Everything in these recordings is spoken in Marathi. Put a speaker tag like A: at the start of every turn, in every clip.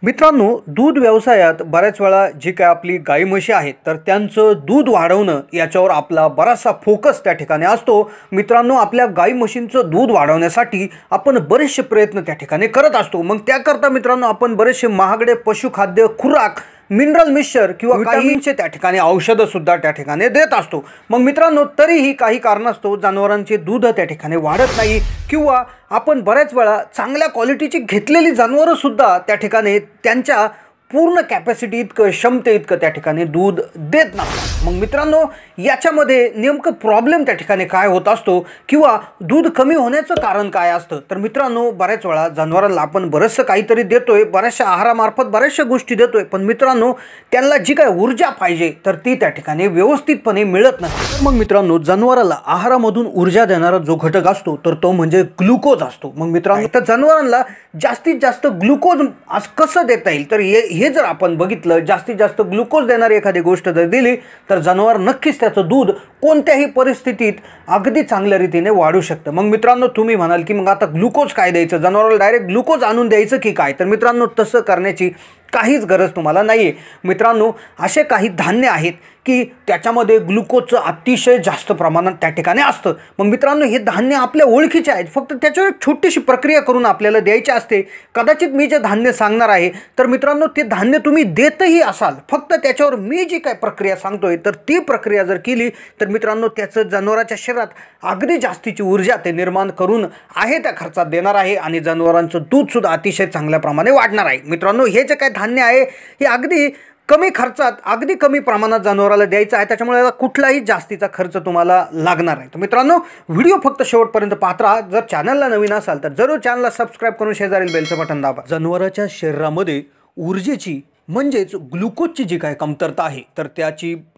A: मित्रांनो, दूध व्यवसायात बऱ्याच वेळा जी काय आपली गाई म्हशी आहेत तर त्यांचं दूध वाढवणं याच्यावर आपला बराचसा फोकस त्या ठिकाणी असतो। मित्रांनो, आपल्या गाई म्हशींचं दूध वाढवण्यासाठी आपण बरेचसे प्रयत्न त्या ठिकाणी करत असतो। मग त्याकरता मित्रांनो आपण बरेचसे महागडे पशुखाद्य खुराक, मिनरल मिक्सचर किंवा विटामिनचे त्या ठिकाणी औषधं सुद्धा त्या ठिकाणी देत असतो। मग मित्रांनो, तरीही काही कारणास्तव जनावरांचे दूध त्या ठिकाणी वाढत नाही किंवा आपण बऱ्याच वेळा चांगल्या क्वालिटीची घेतलेली जनावरं सुद्धा त्या ठिकाणी त्यांच्या पूर्ण कॅपॅसिटी इतकं, क्षमते इतकं त्या ठिकाणी दूध देत नसतात। मग मित्रांनो, याच्यामध्ये नेमकं प्रॉब्लेम त्या ठिकाणी काय होत असतो किंवा दूध कमी होण्याचं कारण काय असतं? तर मित्रांनो, बऱ्याच वेळा जनावरांना आपण बरंचसं काहीतरी देतोय, बऱ्याचशा आहारामार्फत बऱ्याचशा गोष्टी देतोय, पण मित्रांनो त्यांना जी काय ऊर्जा पाहिजे तर ती त्या ठिकाणी व्यवस्थितपणे मिळत नसते। मग मित्रांनो, जनावराला आहारामधून ऊर्जा देणारा जो घटक असतो तर तो म्हणजे ग्लुकोज असतो। मग मित्रांनो, तर जनावरांना जास्तीत जास्त ग्लुकोज आज कसं देता येईल तर हे जर आपण बघितलं, जास्तीत जास्त ग्लुकोज देणारी एखादी गोष्ट जर दिली तर जनावर नक्कीच त्याचं दूध कोणत्याही परिस्थितीत अगदी चांगल्या रीतीने वाढू शकतं। मग मित्रांनो, तुम्ही म्हणाल की मग आता ग्लुकोज काय द्यायचं, जनावराला डायरेक्ट ग्लुकोज आणून द्यायचं की काय? तर मित्रांनो, तसं करण्याची काहीच गरज तुम्हाला नाही आहे। मित्रांनो, असे काही धान्य आहेत की त्याच्यामध्ये ग्लुकोजचं अतिशय जास्त प्रमाणात त्या ठिकाणी असतं। मग मित्रांनो, हे धान्य आपल्या ओळखीचे आहेत, फक्त त्याच्यावर एक छोटीशी प्रक्रिया करून आपल्याला द्यायची असते। कदाचित मी जे धान्य सांगणार आहे तर मित्रांनो ते धान्य तुम्ही देतही असाल, फक्त त्याच्यावर मी जी काय प्रक्रिया सांगतोय तर ती प्रक्रिया जर केली तर मित्रांनो त्याचं जनावराच्या शरीरात अगदी जास्तीची ऊर्जा ते निर्माण करून आहे त्या खर्चात देणार आहे आणि जनावरांचं दूध सुद्धा अतिशय चांगल्या प्रमाणे वाढणार आहे। मित्रांनो, हे जे काय धान्य आहे हे अगदी कमी खर्चात, अगदी कमी प्रमाणात जनावराला द्यायचं आहे, त्याच्यामुळे याला कुठलाही जास्तीचा खर्च तुम्हाला लागणार नाही। तर मित्रांनो, व्हिडिओ फक्त शेवटपर्यंत पाहत राहा। जर चॅनलला नवीन असाल तर जरूर चॅनलला सबस्क्राईब करून शेजारील बेलचं बटन दाबा। जनावराच्या शरीरामध्ये ऊर्जेची म्हणजेच ग्लुकोजची जी काय कमतरता आहे तर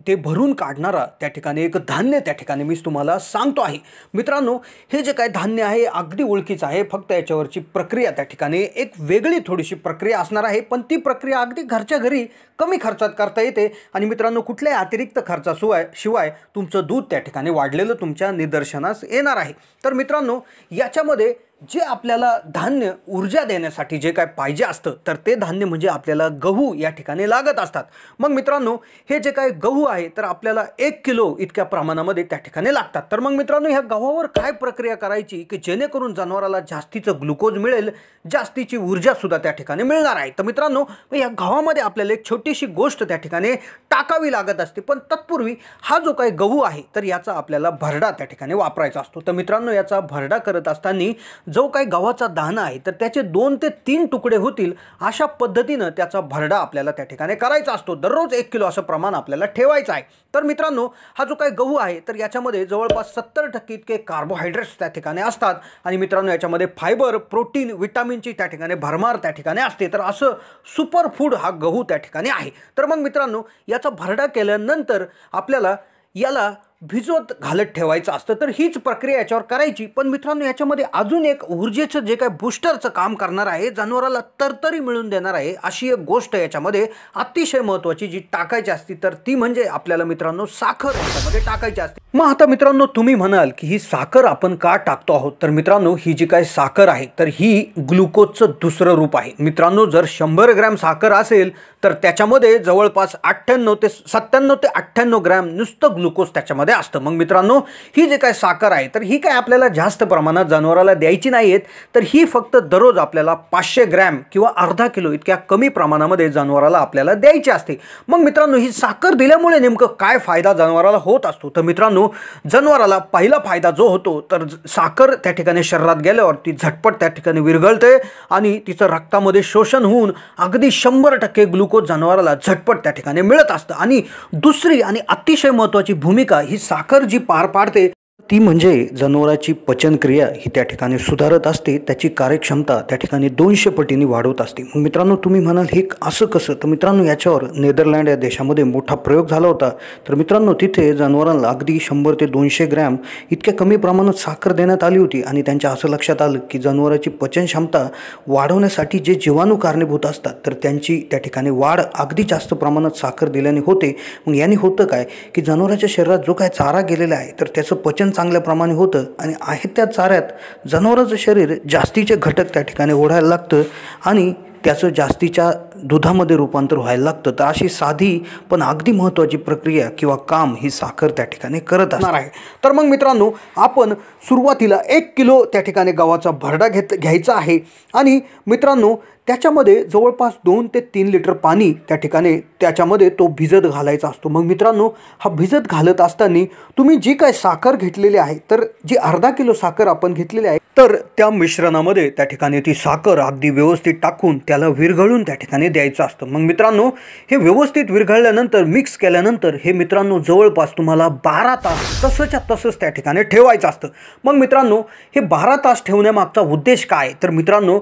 A: ते भरून काढणारा त्या ठिकाणी एक धान्य त्या ठिकाणी मी तुम्हाला सांगतो आहे। मित्रांनो, हे जे काय धान्य आहे अगदी ओळखीचं आहे, फक्त याच्यावरची प्रक्रिया त्या ठिकाणी एक वेगळी थोडीशी प्रक्रिया असणार आहे, पण ती प्रक्रिया अगदी घरच्या घरी कमी खर्चात करता येते आणि मित्रांनो कुठल्याही अतिरिक्त खर्चाशिवाय तुमचं दूध त्या ठिकाणी वाढलेलं तुमच्या निदर्शनास येणार आहे। तर मित्रांनो, याच्यामध्ये जे आपल्याला धान्य ऊर्जा देण्यासाठी जे काय पाहिजे असतं तर ते धान्य म्हणजे आपल्याला गहू या ठिकाणी लागत असतात। मग मित्रांनो, हे जे काय गहू आहे तर आपल्याला 1 किलो इतक्या प्रमाणामध्ये त्या ठिकाणी लागतात। तर मग मित्रांनो, ह्या गव्हावर काय प्रक्रिया करायची की जेणेकरून जनावराला जास्तीचं ग्लुकोज मिळेल, जास्तीची ऊर्जा सुद्धा त्या ठिकाणी मिळणार आहे। तर मित्रांनो, या गव्हामध्ये आपल्याला एक छोटीशी गोष्ट त्या ठिकाणी टाकावी लागत असते, पण तत्पूर्वी हा जो काही गहू आहे तर याचा आपल्याला भरडा त्या ठिकाणी वापरायचा असतो। तर मित्रांनो, याचा भरडा करत असताना जो काही गव्हाचा दाणा आहे तर त्याचे 2 ते 3 तुकडे होतील अशा पद्धतीनं त्याचा भरडा आपल्याला त्या ठिकाणी करायचा असतो। दररोज 1 किलो असं प्रमाण आपल्याला ठेवायचं आहे। तर मित्रांनो, हा जो काही गहू आहे तर याच्यामध्ये जवळपास 70% इतके कार्बोहायड्रेट्स त्या ठिकाणी असतात आणि मित्रांनो याच्यामध्ये फायबर, प्रोटीन, विटामिनची त्या ठिकाणी भरमार त्या ठिकाणी असते। तर असं सुपर फूड हा गहू त्या ठिकाणी आहे। तर मग मित्रांनो, याचा भरडा केल्यानंतर आपल्याला याला भिजवत घालत ठेवायचं असतं। तर हीच प्रक्रिया याच्यावर करायची, पण मित्रांनो याच्यामध्ये अजून एक ऊर्जेचं जे काय बूस्टरचं काम करणार आहे, जनावराला तरतरी मिळून देणार आहे अशी एक गोष्ट याच्यामध्ये अतिशय महत्त्वाची जी टाकायची असते तर ती म्हणजे आपल्याला मित्रांनो साखर याच्यामध्ये टाकायची असते। मग आता मित्रांनो, तुम्ही म्हणाल की ही साखर आपण का टाकतो आहोत? तर मित्रांनो, ही जी काय साखर आहे तर ही ग्लुकोजचं दुसरं रूप आहे। मित्रांनो, जर 100 ग्रॅम साखर असेल तर त्याच्यामध्ये जवळपास 97 ते 98 ग्रॅम नुसतं ग्लुकोज त्याच्यामध्ये असतं। मग मित्रांनो, ही जी काय साखर आहे तर ही काय आपल्याला जास्त प्रमाणात जनावराला द्यायची नाहीये, तर ही फक्त दररोज आपल्याला 500 ग्रॅम किंवा अर्धा किलो इतक्या कमी प्रमाणामध्ये जनावराला आपल्याला द्यायची असते। मग मित्रांनो, ही साखर दिल्यामुळे नेमकं काय फायदा जनावराला होत असतो? तर मित्रांनो, जनावराला पहिला फायदा जो होतो तर साखर त्या ठिकाणी शरीरात गेल्यावर ती झटपट त्या ठिकाणी विरघळते आणि तिचं रक्तामध्ये शोषण होऊन अगदी 100% ग्लुकोज जनावराला झटपट त्या ठिकाणी मिळत असतं। आणि दुसरी आणि अतिशय महत्त्वाची भूमिका ही साखर जी पार पाडते ती म्हणजे जनावराची पचनक्रिया ही त्या ठिकाणी सुधारत असते, त्याची कार्यक्षमता त्या ठिकाणी 200 पटीने वाढवत असते। मग मित्रांनो, तुम्ही म्हणाल हे असं कसं? तर मित्रांनो, याच्यावर नेदरलँड या देशामध्ये मोठा प्रयोग झाला होता। तर मित्रांनो, तिथे जनावरांना अगदी 100 ते 200 ग्रॅम इतक्या कमी प्रमाणात साखर देण्यात आली होती आणि त्यांच्या असं लक्षात आलं की जनावराची पचनक्षमता वाढवण्यासाठी जे जीवाणू कारणीभूत असतात तर त्यांची त्या ठिकाणी वाढ अगदी जास्त प्रमाणात साखर दिल्याने होते। मग याने होतं काय की जनावराच्या शरीरात जो काय चारा गेलेला आहे तर त्याचं पचन चांगल्या प्रमाणे होतं आणि आहे त्या चाऱ्यात जनावराचं शरीर जास्तीचे घटक त्या ठिकाणी ओढायला लागतं आणि त्याचं जास्तीच्या दुधामध्ये रूपांतर व्हायला लागतं. तर अशी साधी पण अगदी महत्त्वाची प्रक्रिया किंवा काम ही साखर त्या ठिकाणी करत असणार आहे. तर मग मित्रांनो, आपण सुरुवातीला 1 किलो त्या ठिकाणी गव्हाचा भरडा घ्यायचा आहे आणि मित्रांनो त्याच्यामध्ये जवळपास 2 ते 3 लिटर पाणी त्या ठिकाणी त्याच्यामध्ये तो भिजत घालायचा असतो. मग मित्रांनो, हा भिजत घालत असताना तुम्ही जी काय साखर घेतलेली आहे, तर जी अर्धा किलो साखर आपण घेतलेली आहे, तर त्या मिश्रणामध्ये त्या ठिकाणी ती साखर अगदी व्यवस्थित टाकून त्याला विरघळून त्या ठिकाणी द्यायचं असतं. मग मित्रांनो, हे व्यवस्थित विरघळल्यानंतर मिक्स केल्यानंतर हे मित्रांनो जवळपास तुम्हाला 12 तास तसंच्या तसंच त्या ठिकाणी ठेवायचं असतं. मग मित्रांनो, हे 12 तास ठेवण्यामागचा उद्देश काय, तर मित्रांनो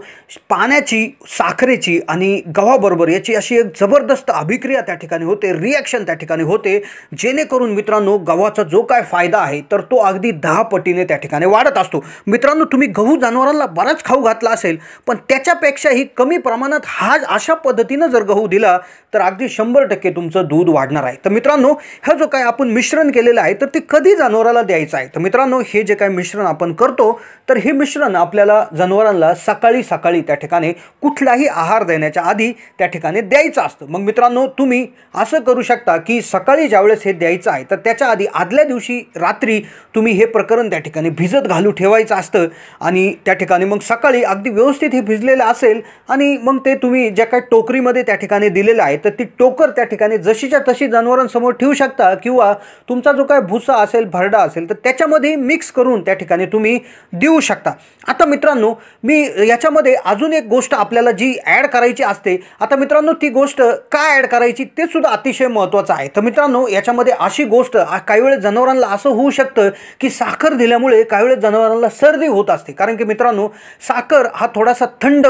A: पाण्याची, साखरेची आणि गव्हाबरोबर याची अशी एक जबरदस्त अभिक्रिया त्या ठिकाणी होते, रिॲक्शन त्या ठिकाणी होते, जेणेकरून मित्रांनो गव्हाचा जो काय फायदा आहे तर तो अगदी 10 पटीने त्या ठिकाणी वाढत असतो. मित्रांनो, तुम्ही गहू जनावरांना बराच खाऊ घातला असेल, पण त्याच्यापेक्षाही कमी प्रमाणात हा अशा पद्धतीनं जर गहू दिला तर अगदी 100% तुमचं दूध वाढणार आहे. तर मित्रांनो, हा जो काय आपण मिश्रण केलेलं आहे तर ते कधी जनावराला द्यायचं आहे, तर मित्रांनो हे जे काय मिश्रण आपण करतो तर हे मिश्रण आपल्याला जनावरांना सकाळी सकाळी त्या ठिकाणी कुठलाही आहार देण्याच्या आधी त्या ठिकाणी द्यायचं असतं. मग मित्रांनो, तुम्ही असं करू शकता की सकाळी ज्यावेळेस हे द्यायचं आहे तर त्याच्या आधी आदल्या दिवशी रात्री तुम्ही हे प्रकरण त्या ठिकाणी भिजत घालू ठेवायचं असतं आणि त्या ठिकाणी मग सकाळी अगदी व्यवस्थित हे भिजलेलं असेल आणि मग ते तुम्ही ज्या काही टोकरीमध्ये त्या ठिकाणी दिलेलं आहे तर ती टोकर त्या ठिकाणी जशीच्या तशी जनावरांसमोर ठेवू शकता किंवा तुमचा जो काय भुसा असेल, भरडा असेल तर त्याच्यामध्ये मिक्स करून त्या ठिकाणी तुम्ही देऊ शकता. आता मित्रांनो, मी याच्यामध्ये अजून एक गोष्ट आपल्याला जी ॲड करायची असते, आता मित्रांनो ती गोष्ट काय ॲड करायची ते सुद्धा अतिशय महत्त्वाचं आहे. तर मित्रांनो, याच्यामध्ये अशी गोष्ट काही वेळेस जनावरांना असं होऊ शकतं की साखर दिल्यामुळे काही वेळेस जनावरांना सर्दी होत असते, कारण की मित्रांनो साखर हा थोडासा थंड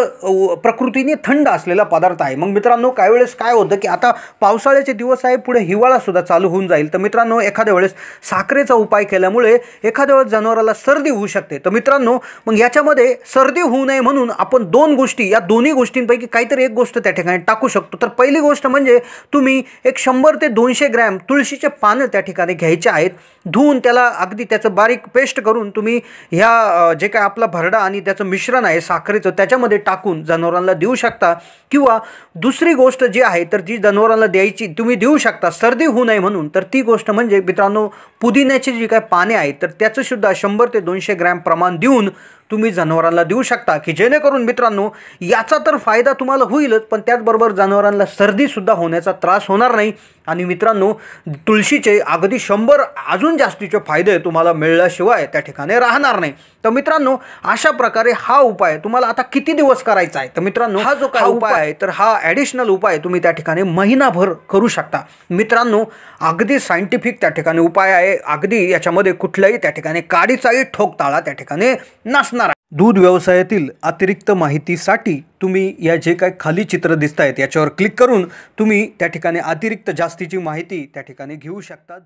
A: प्रकृतीने थंड असलेला पदार्थ आहे. मग मित्रांनो, काही वेळेस काय होतं की आता पावसाळ्याचे दिवस आहे, पुढे हिवाळा सुद्धा चालू होऊन जाईल, तर मित्रांनो एखाद्या वेळेस साखरेचा उपाय केल्यामुळे एखाद्या वेळेस जनावराला सर्दी होऊ शकते. तर मित्रांनो, मग याच्यामध्ये सर्दी होऊ नये म्हणून आपण 2 गोष्टी, या दोन्ही गोष्टींपैकी काहीतरी एक गोष्ट त्या ठिकाणी टाकू शकतो. तर पहिली गोष्ट म्हणजे तुम्ही एक 100 ते 200 ग्रॅम तुळशीचे पानं त्या ठिकाणी घ्यायचे आहेत, धुवून त्याला अगदी त्याचं बारीक पेस्ट करून तुम्ही ह्या जे काय आपला भरडा आणि त्याचं मिश्रण आहे साखरेचं त्याच्यामध्ये टाकून जनावरांना देऊ शकता. किंवा दुसरी गोष्ट जी आहे तर जी जनावरांना द्यायची, तुम्ही देऊ शकता सर्दी होऊ नये म्हणून, तर ती गोष्ट म्हणजे मित्रांनो पुदिन्याची जी काय पाने आहेत तर त्याचं सुद्धा 100 ते 200 ग्रॅम प्रमाण देऊन तुम्ही जनावरांना देऊ शकता, की जेणेकरून मित्रांनो याचा तर फायदा तुम्हाला होईलच, पण त्याचबरोबर जनावरांना सर्दीसुद्धा होण्याचा त्रास होणार नाही. आणि मित्रांनो, तुळशीचे अगदी 100 अजून जास्तीचे फायदे तुम्हाला मिळल्याशिवाय त्या ठिकाणी राहणार नाही. तर मित्रांनो, अशा प्रकारे हा उपाय तुम्हाला आता किती दिवस करायचा आहे, तर मित्रांनो हा जो काय उपाय आहे तर हा ॲडिशनल उपाय तुम्ही त्या ठिकाणी महिनाभर करू शकता. मित्रांनो, अगदी सायंटिफिक त्या ठिकाणी उपाय आहे, अगदी याच्यामध्ये कुठल्याही त्या ठिकाणी काडीचाही ठोकताळा त्या ठिकाणी नसणार आहे. दूध व्यवसायातील अतिरिक्त माहितीसाठी तुम्ही या जे काही खाली चित्र दिसत आहेत याच्यावर क्लिक करून तुम्ही त्या ठिकाणी अतिरिक्त जास्तीची माहिती त्या ठिकाणी घेऊ शकता.